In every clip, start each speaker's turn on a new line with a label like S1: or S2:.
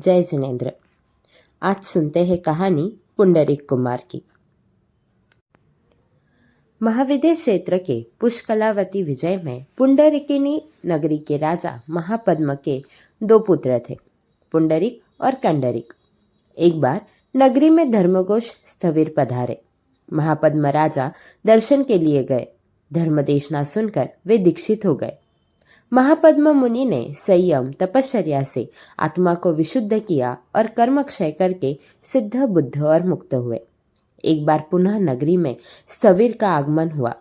S1: जय जिनेन्द्र। आज सुनते हैं कहानी पुंडरीक कुमार की। महाविद्य क्षेत्र के पुष्कलावती विजय में पुंडरीकिनी नगरी के राजा महापद्म के दो पुत्र थे, पुंडरीक और कंडरीक। एक बार नगरी में धर्मघोष स्थविर पधारे। महापद्म राजा दर्शन के लिए गए। धर्मदेशना सुनकर वे दीक्षित हो गए। महापद्म मुनि ने संयम तपश्चर्या से आत्मा को विशुद्ध किया और कर्मक्षय करके सिद्ध, बुद्ध और मुक्त हुए। एक बार पुनः नगरी में स्थविर का आगमन हुआ।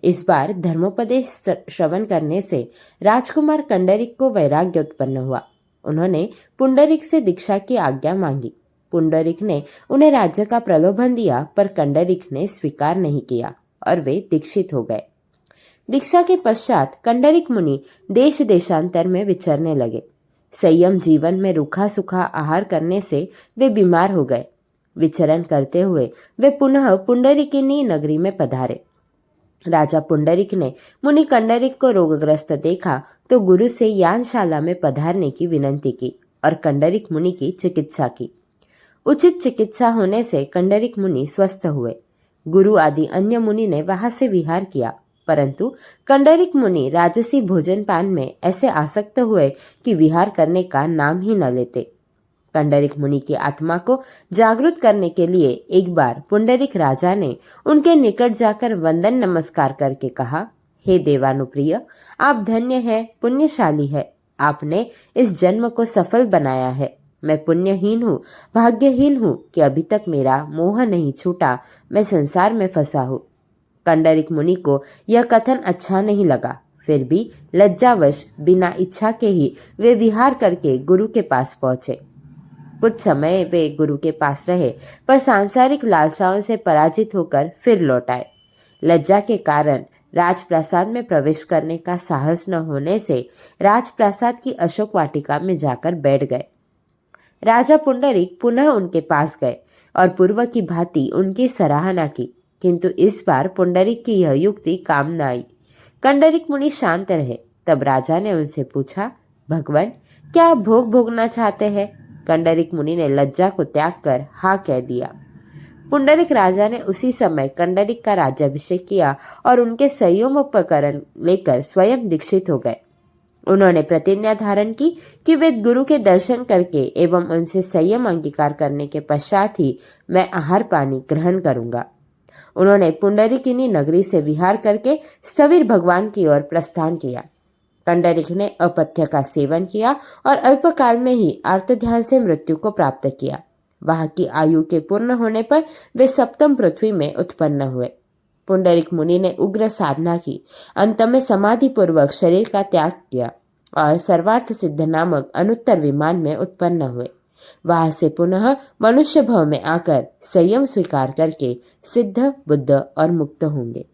S1: इस बार धर्मोपदेश श्रवण करने से राजकुमार कंडरीक को वैराग्य उत्पन्न हुआ। उन्होंने पुंडरीक से दीक्षा की आज्ञा मांगी। पुंडरीक ने उन्हें राज्य का प्रलोभन दिया, पर कंडरीक ने स्वीकार नहीं किया और वे दीक्षित हो गए। दीक्षा के पश्चात कंडरीक मुनि देश देशांतर में विचरने लगे। संयम जीवन में रूखा सूखा आहार करने से वे बीमार हो गए। विचरण करते हुए वे पुनः पुंडरीकिनी नगरी में पधारे। राजा पुंडरीक ने मुनि कंडरीक को रोगग्रस्त देखा तो गुरु से यानशाला में पधारने की विनंती की और कंडरीक मुनि की चिकित्सा की। उचित चिकित्सा होने से कंडरीक मुनि स्वस्थ हुए। गुरु आदि अन्य मुनि ने वहां से विहार किया, परंतु कंडरीक मुनि राजसी भोजन पान में ऐसे आसक्त हुए कि विहार करने का नाम ही न लेते। कंडरीक मुनि की आत्मा को जागृत करने के लिए एक बार पुंडरीक राजा ने उनके निकट जाकर वंदन नमस्कार करके कहा, हे देवानुप्रिय, आप धन्य हैं, पुण्यशाली है। आपने इस जन्म को सफल बनाया है। मैं पुण्यहीन हूँ, भाग्यहीन हूँ कि अभी तक मेरा मोह नहीं छूटा। मैं संसार में फंसा हूँ। कंडरीक मुनि को यह कथन अच्छा नहीं लगा, फिर भी लज्जावश बिना इच्छा के ही वे विहार करके गुरु के पास पहुंचे। कुछ समय वे गुरु के पास रहे, पर सांसारिक लालसाओं से पराजित होकर फिर लौट आए। लज्जा के कारण राजप्रासाद में प्रवेश करने का साहस न होने से राजप्रासाद की अशोक वाटिका में जाकर बैठ गए। राजा पुंडरीक पुनः उनके पास गए और पूर्व की भांति उनकी सराहना की, किंतु इस बार पुंडरीक की यह युक्ति काम न आई। कंडरीक मुनि शांत रहे। तब राजा ने उनसे पूछा, भगवान, क्या आप भोग भोगना चाहते हैं? कंडरीक मुनि ने लज्जा को त्याग कर हाँ कह दिया। पुंडरीक राजा ने उसी समय कंडरीक का राज्याभिषेक किया और उनके संयमोपकरण लेकर स्वयं दीक्षित हो गए। उन्होंने प्रतिज्ञा धारण की कि वे गुरु के दर्शन करके एवं उनसे संयम अंगीकार करने के पश्चात ही मैं आहार पानी ग्रहण करूंगा। उन्होंने पुंडरीकिनी नगरी से विहार करके स्थविर भगवान की ओर प्रस्थान किया। कंडरीक ने अपथ्य का सेवन किया और अल्पकाल में ही आर्तध्यान से मृत्यु को प्राप्त किया। वहां की आयु के पूर्ण होने पर वे सप्तम पृथ्वी में उत्पन्न हुए। पुंडरीक मुनि ने उग्र साधना की, अंत में समाधि पूर्वक शरीर का त्याग किया और सर्वार्थ सिद्ध नामक अनुत्तर विमान में उत्पन्न हुए। वहां से पुनः मनुष्य भव में आकर संयम स्वीकार करके सिद्ध, बुद्ध और मुक्त होंगे।